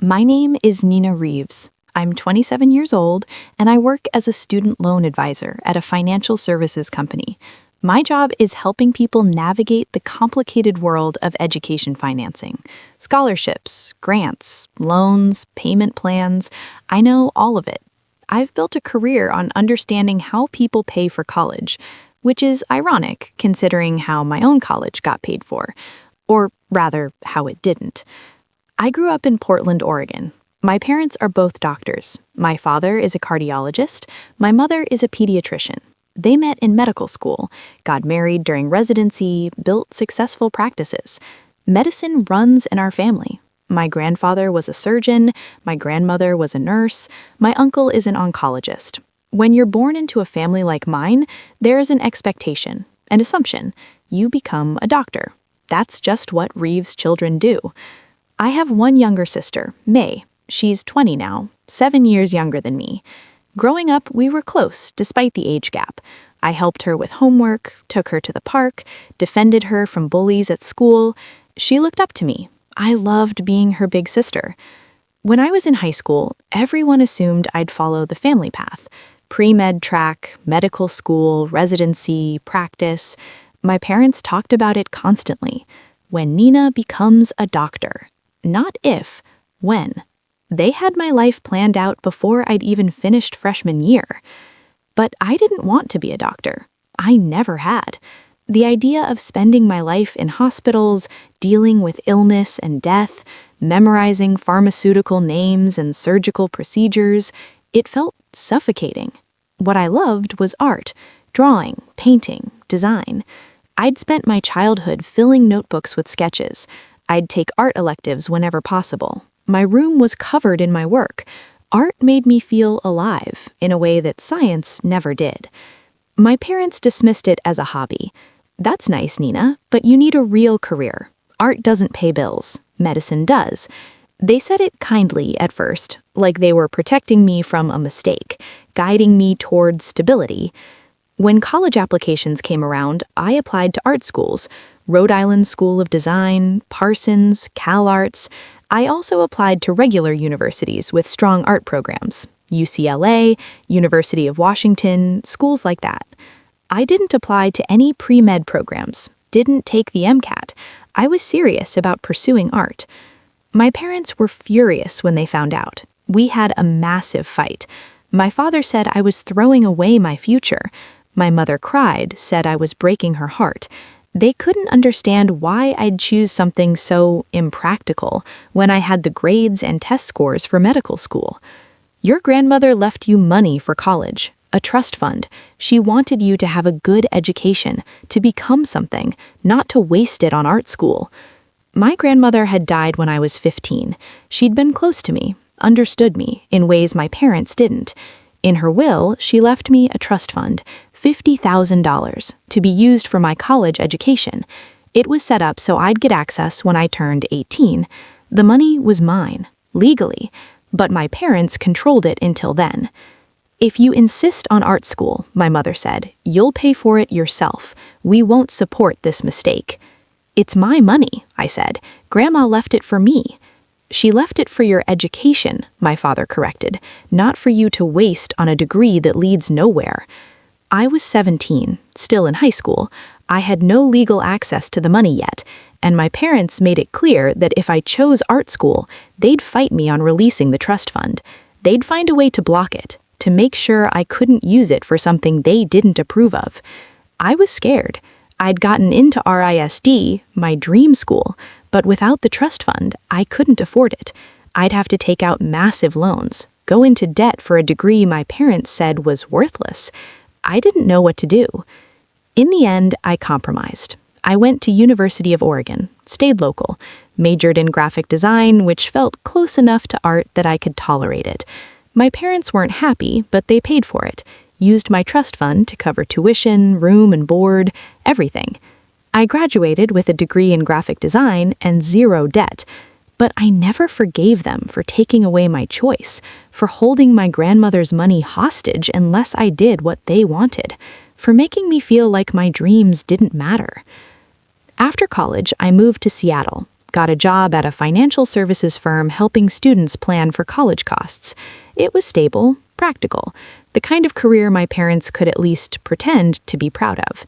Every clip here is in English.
My name is Nina Reeves. I'm 27 years old, and I work as a student loan advisor at a financial services company. My job is helping people navigate the complicated world of education financing. Scholarships, grants, loans, payment plans. I know all of it. I've built a career on understanding how people pay for college, which is ironic considering how my own college got paid for. Or rather, how it didn't. I grew up in Portland, Oregon. My parents are both doctors. My father is a cardiologist. My mother is a pediatrician. They met in medical school, got married during residency, built successful practices. Medicine runs in our family. My grandfather was a surgeon. My grandmother was a nurse. My uncle is an oncologist. When you're born into a family like mine, there is an expectation, an assumption. You become a doctor. That's just what Reeves children do. I have one younger sister, May. She's 20 now, 7 years younger than me. Growing up, we were close, despite the age gap. I helped her with homework, took her to the park, defended her from bullies at school. She looked up to me. I loved being her big sister. When I was in high school, everyone assumed I'd follow the family path. Pre-med track, medical school, residency, practice. My parents talked about it constantly. When Nina becomes a doctor. Not if, when. They had my life planned out before I'd even finished freshman year. But I didn't want to be a doctor. I never had. The idea of spending my life in hospitals, dealing with illness and death, memorizing pharmaceutical names and surgical procedures, it felt suffocating. What I loved was art, drawing, painting, design. I'd spent my childhood filling notebooks with sketches. I'd take art electives whenever possible. My room was covered in my work. Art made me feel alive in a way that science never did. My parents dismissed it as a hobby. That's nice, Nina, but you need a real career. Art doesn't pay bills. Medicine does. They said it kindly at first, like they were protecting me from a mistake, guiding me towards stability. When college applications came around, I applied to art schools, Rhode Island School of Design, Parsons, CalArts. I also applied to regular universities with strong art programs, UCLA, University of Washington, schools like that. I didn't apply to any pre-med programs, didn't take the MCAT. I was serious about pursuing art. My parents were furious when they found out. We had a massive fight. My father said I was throwing away my future. My mother cried, said I was breaking her heart. They couldn't understand why I'd choose something so impractical when I had the grades and test scores for medical school. Your grandmother left you money for college, a trust fund. She wanted you to have a good education, to become something, not to waste it on art school. My grandmother had died when I was 15. She'd been close to me, understood me in ways my parents didn't. In her will, she left me a trust fund, $50,000, to be used for my college education. It was set up so I'd get access when I turned 18. The money was mine, legally, but my parents controlled it until then. If you insist on art school, my mother said, you'll pay for it yourself. We won't support this mistake. It's my money, I said. Grandma left it for me. She left it for your education, my father corrected, not for you to waste on a degree that leads nowhere. I was 17, still in high school. I had no legal access to the money yet, and my parents made it clear that if I chose art school, they'd fight me on releasing the trust fund. They'd find a way to block it, to make sure I couldn't use it for something they didn't approve of. I was scared. I'd gotten into RISD, my dream school, but without the trust fund, I couldn't afford it. I'd have to take out massive loans, go into debt for a degree my parents said was worthless. I didn't know what to do. In the end, I compromised. I went to University of Oregon, stayed local, majored in graphic design, which felt close enough to art that I could tolerate it. My parents weren't happy, but they paid for it, used my trust fund to cover tuition, room and board, everything. I graduated with a degree in graphic design and zero debt, but I never forgave them for taking away my choice, for holding my grandmother's money hostage unless I did what they wanted, for making me feel like my dreams didn't matter. After college, I moved to Seattle, got a job at a financial services firm helping students plan for college costs. It was stable, practical, the kind of career my parents could at least pretend to be proud of.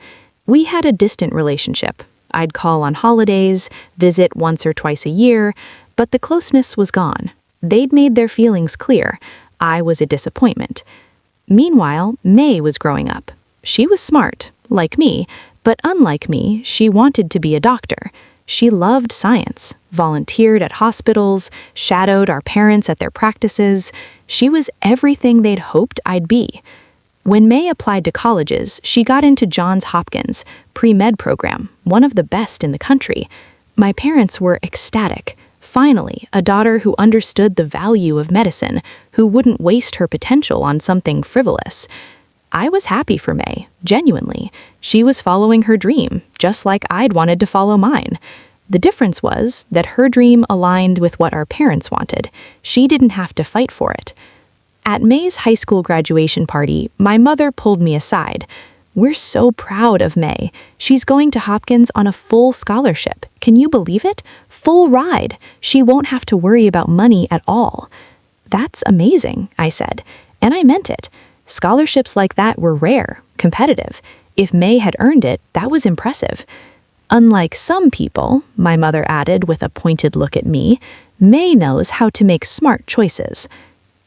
We had a distant relationship. I'd call on holidays, visit once or twice a year, but the closeness was gone. They'd made their feelings clear. I was a disappointment. Meanwhile, May was growing up. She was smart, like me, but unlike me, she wanted to be a doctor. She loved science, volunteered at hospitals, shadowed our parents at their practices. She was everything they'd hoped I'd be. When May applied to colleges, she got into Johns Hopkins pre-med program, one of the best in the country. My parents were ecstatic. Finally, a daughter who understood the value of medicine, who wouldn't waste her potential on something frivolous. I was happy for May, genuinely. She was following her dream, just like I'd wanted to follow mine. The difference was that her dream aligned with what our parents wanted. She didn't have to fight for it. At May's high school graduation party, my mother pulled me aside. "We're so proud of May. She's going to Hopkins on a full scholarship. Can you believe it? Full ride. She won't have to worry about money at all." "That's amazing," I said, and I meant it. Scholarships like that were rare, competitive. If May had earned it, that was impressive. "Unlike some people," my mother added with a pointed look at me, "May knows how to make smart choices."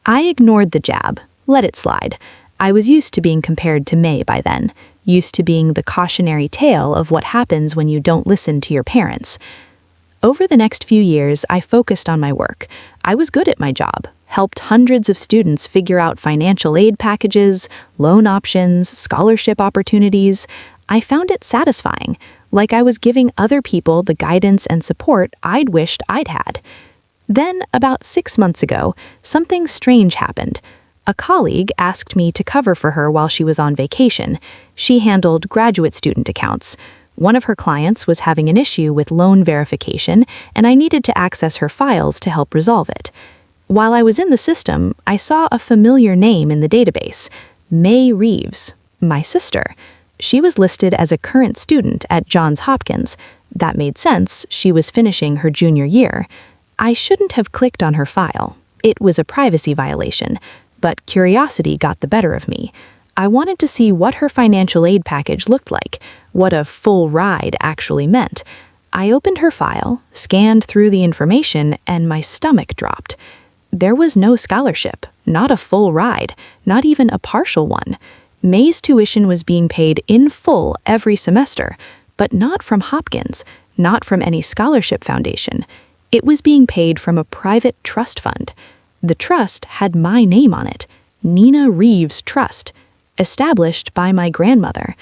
I ignored the jab, let it slide. I was used to being compared to May by then, used to being the cautionary tale of what happens when you don't listen to your parents. Over the next few years, I focused on my work. I was good at my job, helped hundreds of students figure out financial aid packages, loan options, scholarship opportunities. I found it satisfying, like I was giving other people the guidance and support I'd wished I'd had. Then, about 6 months ago, something strange happened. A colleague asked me to cover for her while she was on vacation. She handled graduate student accounts. One of her clients was having an issue with loan verification, and I needed to access her files to help resolve it. While I was in the system, I saw a familiar name in the database, May Reeves, my sister. She was listed as a current student at Johns Hopkins. That made sense, she was finishing her junior year. I shouldn't have clicked on her file. It was a privacy violation, but curiosity got the better of me. I wanted to see what her financial aid package looked like, what a full ride actually meant. I opened her file, scanned through the information, and my stomach dropped. There was no scholarship, not a full ride, not even a partial one. May's tuition was being paid in full every semester, but not from Hopkins, not from any scholarship foundation. It was being paid from a private trust fund. The trust had my name on it, Nina Reeves Trust, established by my grandmother.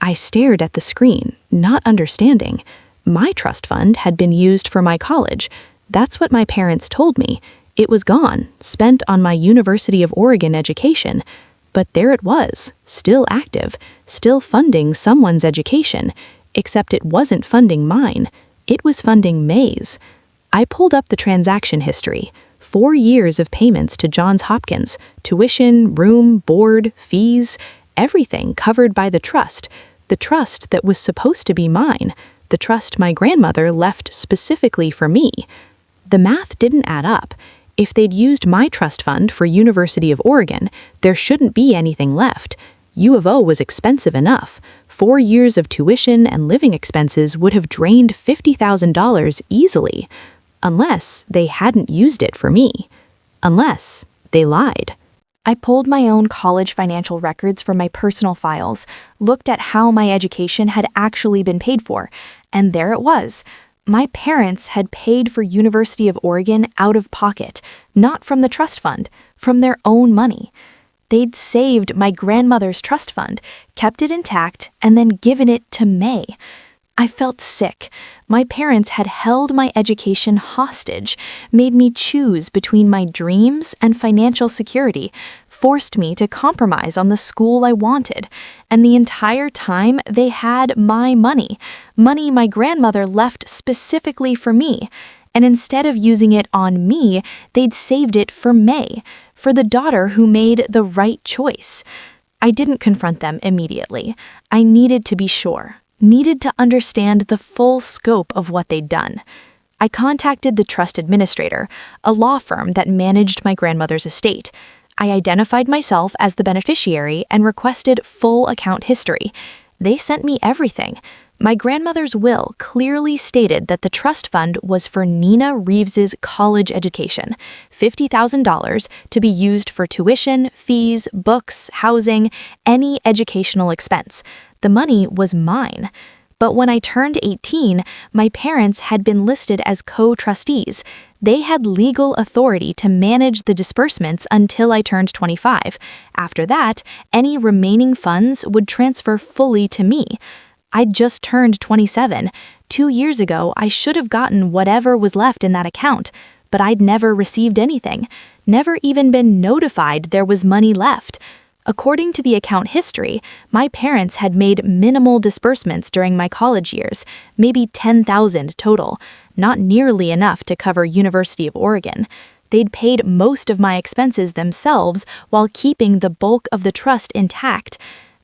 I stared at the screen, not understanding. My trust fund had been used for my college. That's what my parents told me. It was gone, spent on my University of Oregon education. But there it was, still active, still funding someone's education, except it wasn't funding mine. It was funding May's. I pulled up the transaction history. 4 years of payments to Johns Hopkins, tuition, room, board, fees, everything covered by the trust that was supposed to be mine, the trust my grandmother left specifically for me. The math didn't add up. If they'd used my trust fund for University of Oregon, there shouldn't be anything left. U of O was expensive enough. 4 years of tuition and living expenses would have drained $50,000 easily. Unless they hadn't used it for me. Unless they lied. I pulled my own college financial records from my personal files, looked at how my education had actually been paid for, and there it was. My parents had paid for University of Oregon out of pocket, not from the trust fund, from their own money. They'd saved my grandmother's trust fund, kept it intact, and then given it to May. I felt sick. My parents had held my education hostage, made me choose between my dreams and financial security, forced me to compromise on the school I wanted, and the entire time they had my money my grandmother left specifically for me, and instead of using it on me, they'd saved it for May, for the daughter who made the right choice. I didn't confront them immediately. I needed to be sure. Needed to understand the full scope of what they'd done. I contacted the trust administrator, a law firm that managed my grandmother's estate. I identified myself as the beneficiary and requested full account history. They sent me everything. My grandmother's will clearly stated that the trust fund was for Nina Reeves's college education, $50,000 to be used for tuition, fees, books, housing, any educational expense. The money was mine. But when I turned 18, my parents had been listed as co-trustees. They had legal authority to manage the disbursements until I turned 25. After that, any remaining funds would transfer fully to me. I'd just turned 27. 2 years ago, I should have gotten whatever was left in that account, but I'd never received anything, never even been notified there was money left. According to the account history, my parents had made minimal disbursements during my college years, maybe $10,000 total, not nearly enough to cover University of Oregon. They'd paid most of my expenses themselves while keeping the bulk of the trust intact.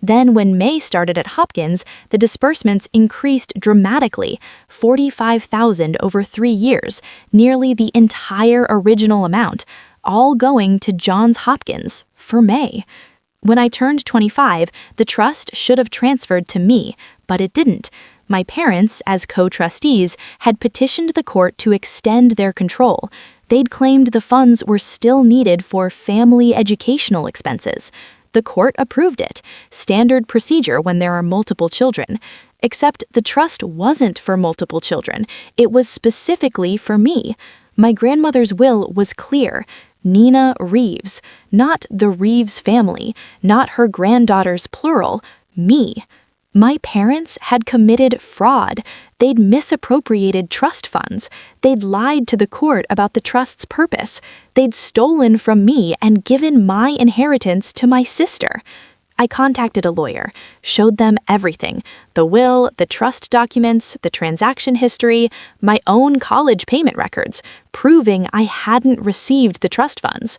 Then when May started at Hopkins, the disbursements increased dramatically, $45,000 over 3 years, nearly the entire original amount, all going to Johns Hopkins for May. When I turned 25, the trust should have transferred to me, but it didn't. My parents, as co-trustees, had petitioned the court to extend their control. They'd claimed the funds were still needed for family educational expenses. The court approved it, standard procedure when there are multiple children. Except the trust wasn't for multiple children. It was specifically for me. My grandmother's will was clear. Nina Reeves, not the Reeves family, not her granddaughters plural, me. My parents had committed fraud. They'd misappropriated trust funds. They'd lied to the court about the trust's purpose. They'd stolen from me and given my inheritance to my sister. I contacted a lawyer, showed them everything, the will, the trust documents, the transaction history, my own college payment records, proving I hadn't received the trust funds.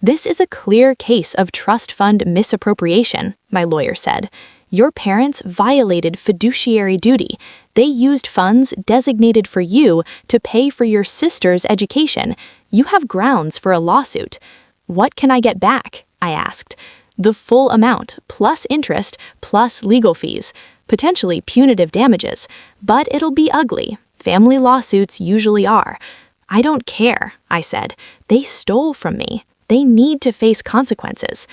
This is a clear case of trust fund misappropriation, my lawyer said. Your parents violated fiduciary duty. They used funds designated for you to pay for your sister's education. You have grounds for a lawsuit. What can I get back? I asked. The full amount, plus interest, plus legal fees, potentially punitive damages. But it'll be ugly. Family lawsuits usually are. I don't care, I said. They stole from me. They need to face consequences.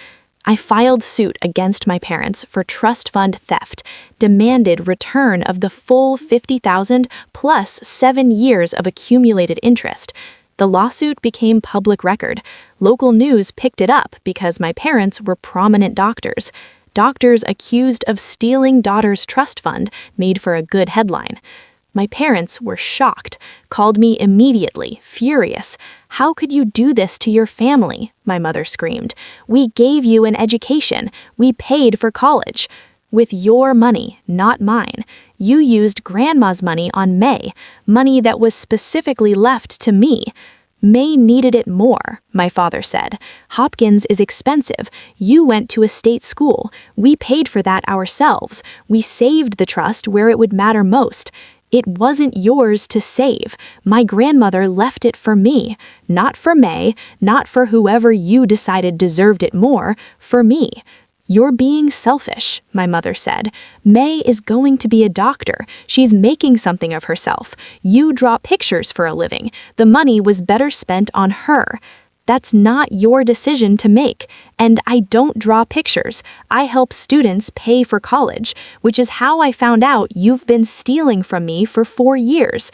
I filed suit against my parents for trust fund theft, demanded return of the full $50,000 plus 7 years of accumulated interest. The lawsuit became public record. Local news picked it up because my parents were prominent doctors. Doctors accused of stealing daughter's trust fund made for a good headline. My parents were shocked, called me immediately, furious. How could you do this to your family? My mother screamed. We gave you an education. We paid for college. With your money, not mine. You used Grandma's money on May, money that was specifically left to me. May needed it more, my father said. Hopkins is expensive. You went to a state school. We paid for that ourselves. We saved the trust where it would matter most. It wasn't yours to save. My grandmother left it for me. Not for May, not for whoever you decided deserved it more, for me. You're being selfish, my mother said. May is going to be a doctor. She's making something of herself. You draw pictures for a living. The money was better spent on her. That's not your decision to make. And I don't draw pictures. I help students pay for college, which is how I found out you've been stealing from me for 4 years.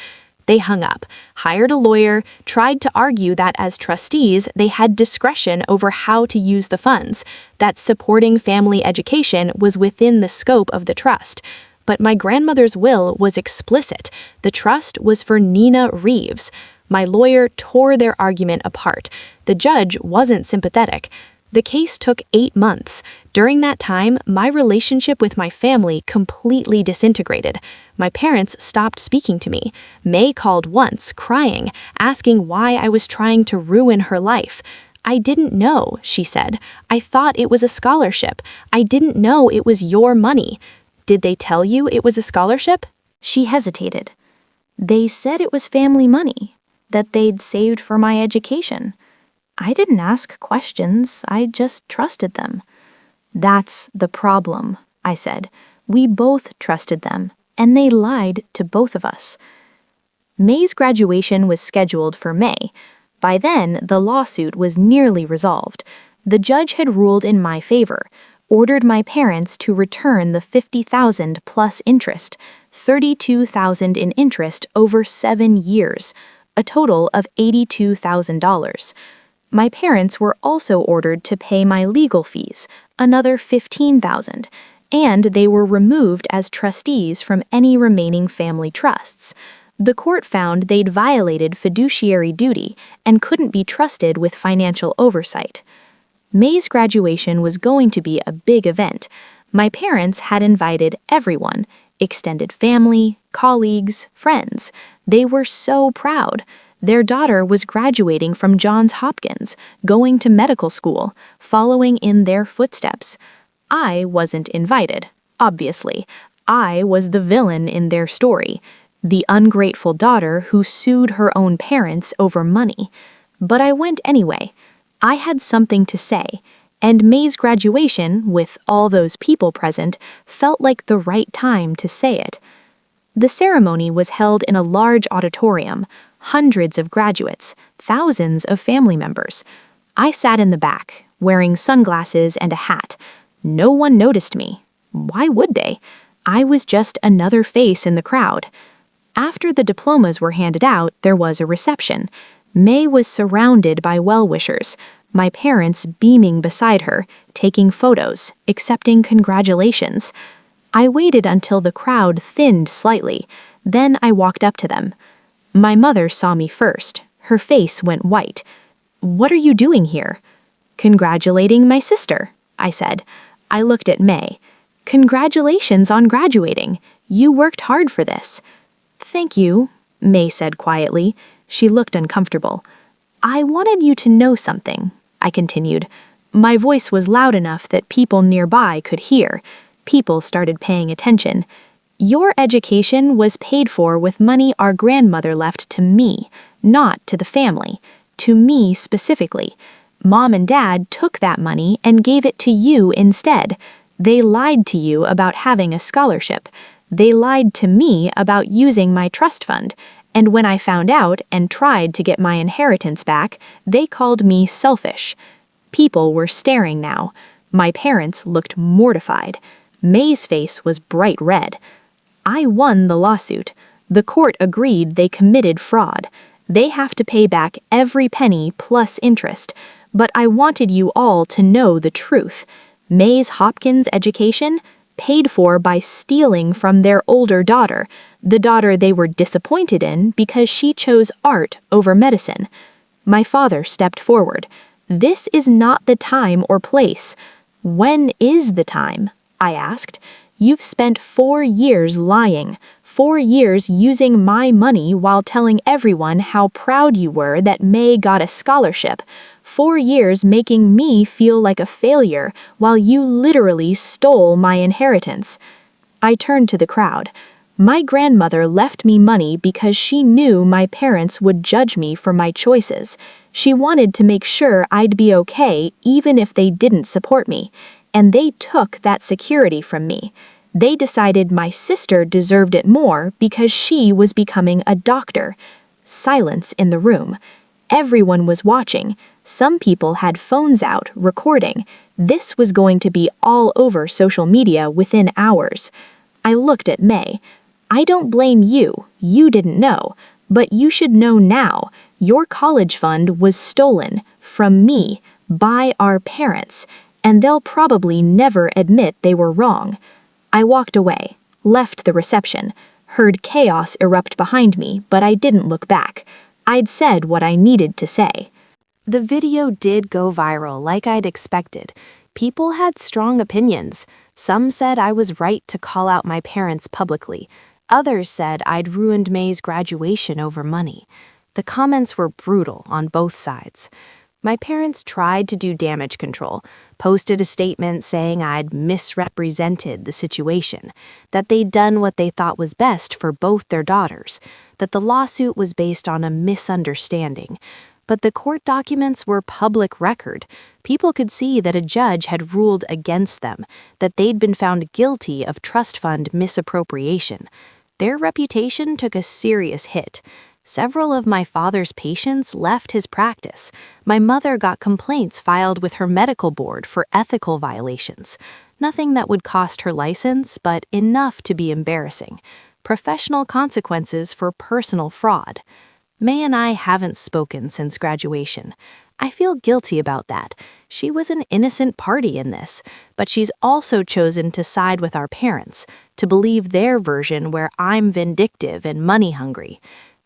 They hung up, hired a lawyer, tried to argue that as trustees, they had discretion over how to use the funds, that supporting family education was within the scope of the trust. But my grandmother's will was explicit. The trust was for Nina Reeves. My lawyer tore their argument apart. The judge wasn't sympathetic. The case took 8 months. During that time, my relationship with my family completely disintegrated. My parents stopped speaking to me. May called once, crying, asking why I was trying to ruin her life. I didn't know, she said. I thought it was a scholarship. I didn't know it was your money. Did they tell you it was a scholarship? She hesitated. They said it was family money, that they'd saved for my education. I didn't ask questions, I just trusted them. That's the problem, I said. We both trusted them, and they lied to both of us. May's graduation was scheduled for May. By then, the lawsuit was nearly resolved. The judge had ruled in my favor, ordered my parents to return the $50,000 plus interest, $32,000 in interest over 7 years, a total of $82,000. My parents were also ordered to pay my legal fees, another $15,000, and they were removed as trustees from any remaining family trusts. The court found they'd violated fiduciary duty and couldn't be trusted with financial oversight. May's graduation was going to be a big event. My parents had invited everyone, extended family, colleagues, friends. They were so proud. Their daughter was graduating from Johns Hopkins, going to medical school, following in their footsteps. I wasn't invited, obviously. I was the villain in their story, the ungrateful daughter who sued her own parents over money. But I went anyway. I had something to say, and May's graduation, with all those people present, felt like the right time to say it. The ceremony was held in a large auditorium, hundreds of graduates, thousands of family members. I sat in the back, wearing sunglasses and a hat. No one noticed me. Why would they? I was just another face in the crowd. After the diplomas were handed out, there was a reception. May was surrounded by well-wishers, my parents beaming beside her, taking photos, accepting congratulations. I waited until the crowd thinned slightly, then I walked up to them. My mother saw me first. Her face went white. "What are you doing here?" "Congratulating my sister," I said. I looked at May. "Congratulations on graduating. You worked hard for this." "Thank you," May said quietly. She looked uncomfortable. "I wanted you to know something," I continued. My voice was loud enough that people nearby could hear. People started paying attention. "Your education was paid for with money our grandmother left to me, not to the family. To me specifically. Mom and Dad took that money and gave it to you instead. They lied to you about having a scholarship. They lied to me about using my trust fund, and when I found out and tried to get my inheritance back, they called me selfish." People were staring now. My parents looked mortified. May's face was bright red. I won the lawsuit. The court agreed they committed fraud. They have to pay back every penny plus interest. But I wanted you all to know the truth. May's Hopkins education paid for by stealing from their older daughter, the daughter they were disappointed in because she chose art over medicine. My father stepped forward. "This is not the time or place." "When is the time?" I asked. "You've spent 4 years lying, 4 years using my money while telling everyone how proud you were that May got a scholarship, 4 years making me feel like a failure while you literally stole my inheritance." I turned to the crowd. My grandmother left me money because she knew my parents would judge me for my choices. She wanted to make sure I'd be okay even if they didn't support me, and they took that security from me. They decided my sister deserved it more because she was becoming a doctor. Silence in the room. Everyone was watching. Some people had phones out, recording. This was going to be all over social media within hours. I looked at May. "I don't blame you. You didn't know. But you should know now. Your college fund was stolen from me by our parents, and they'll probably never admit they were wrong." I walked away, left the reception, heard chaos erupt behind me, but I didn't look back. I'd said what I needed to say. The video did go viral like I'd expected. People had strong opinions. Some said I was right to call out my parents publicly. Others said I'd ruined May's graduation over money. The comments were brutal on both sides. My parents tried to do damage control, posted a statement saying I'd misrepresented the situation, that they'd done what they thought was best for both their daughters, that the lawsuit was based on a misunderstanding. But the court documents were public record. People could see that a judge had ruled against them, that they'd been found guilty of trust fund misappropriation. Their reputation took a serious hit. Several of my father's patients left his practice. My mother got complaints filed with her medical board for ethical violations. Nothing that would cost her license, but enough to be embarrassing. Professional consequences for personal fraud. May and I haven't spoken since graduation. I feel guilty about that. She was an innocent party in this, but she's also chosen to side with our parents, to believe their version where I'm vindictive and money-hungry.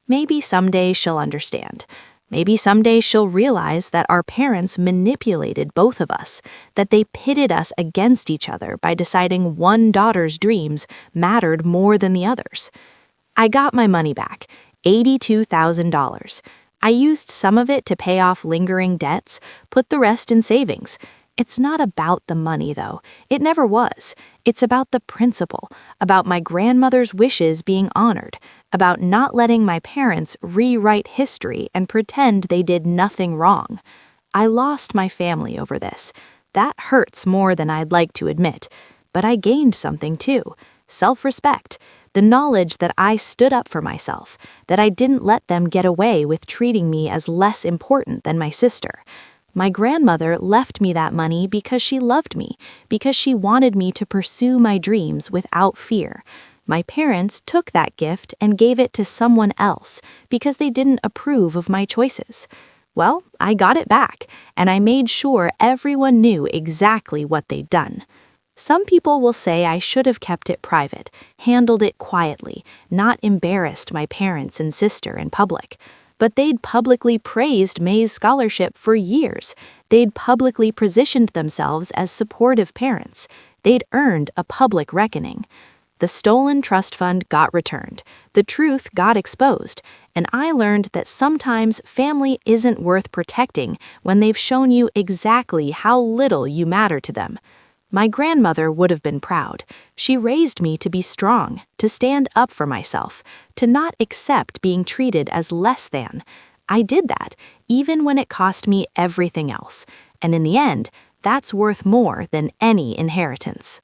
Maybe someday she'll understand. Maybe someday she'll realize that our parents manipulated both of us, that they pitted us against each other by deciding one daughter's dreams mattered more than the other's. I got my money back, $82,000. I used some of it to pay off lingering debts, put the rest in savings. It's not about the money, though. It never was. It's about the principle, about my grandmother's wishes being honored, about not letting my parents rewrite history and pretend they did nothing wrong. I lost my family over this. That hurts more than I'd like to admit. But I gained something too. Self-respect. The knowledge that I stood up for myself, that I didn't let them get away with treating me as less important than my sister. My grandmother left me that money because she loved me, because she wanted me to pursue my dreams without fear. My parents took that gift and gave it to someone else because they didn't approve of my choices. Well, I got it back, and I made sure everyone knew exactly what they'd done. Some people will say I should have kept it private, handled it quietly, not embarrassed my parents and sister in public. But they'd publicly praised May's scholarship for years. They'd publicly positioned themselves as supportive parents. They'd earned a public reckoning. The stolen trust fund got returned. The truth got exposed. And I learned that sometimes family isn't worth protecting when they've shown you exactly how little you matter to them. My grandmother would have been proud. She raised me to be strong, to stand up for myself, to not accept being treated as less than. I did that, even when it cost me everything else. And in the end, that's worth more than any inheritance.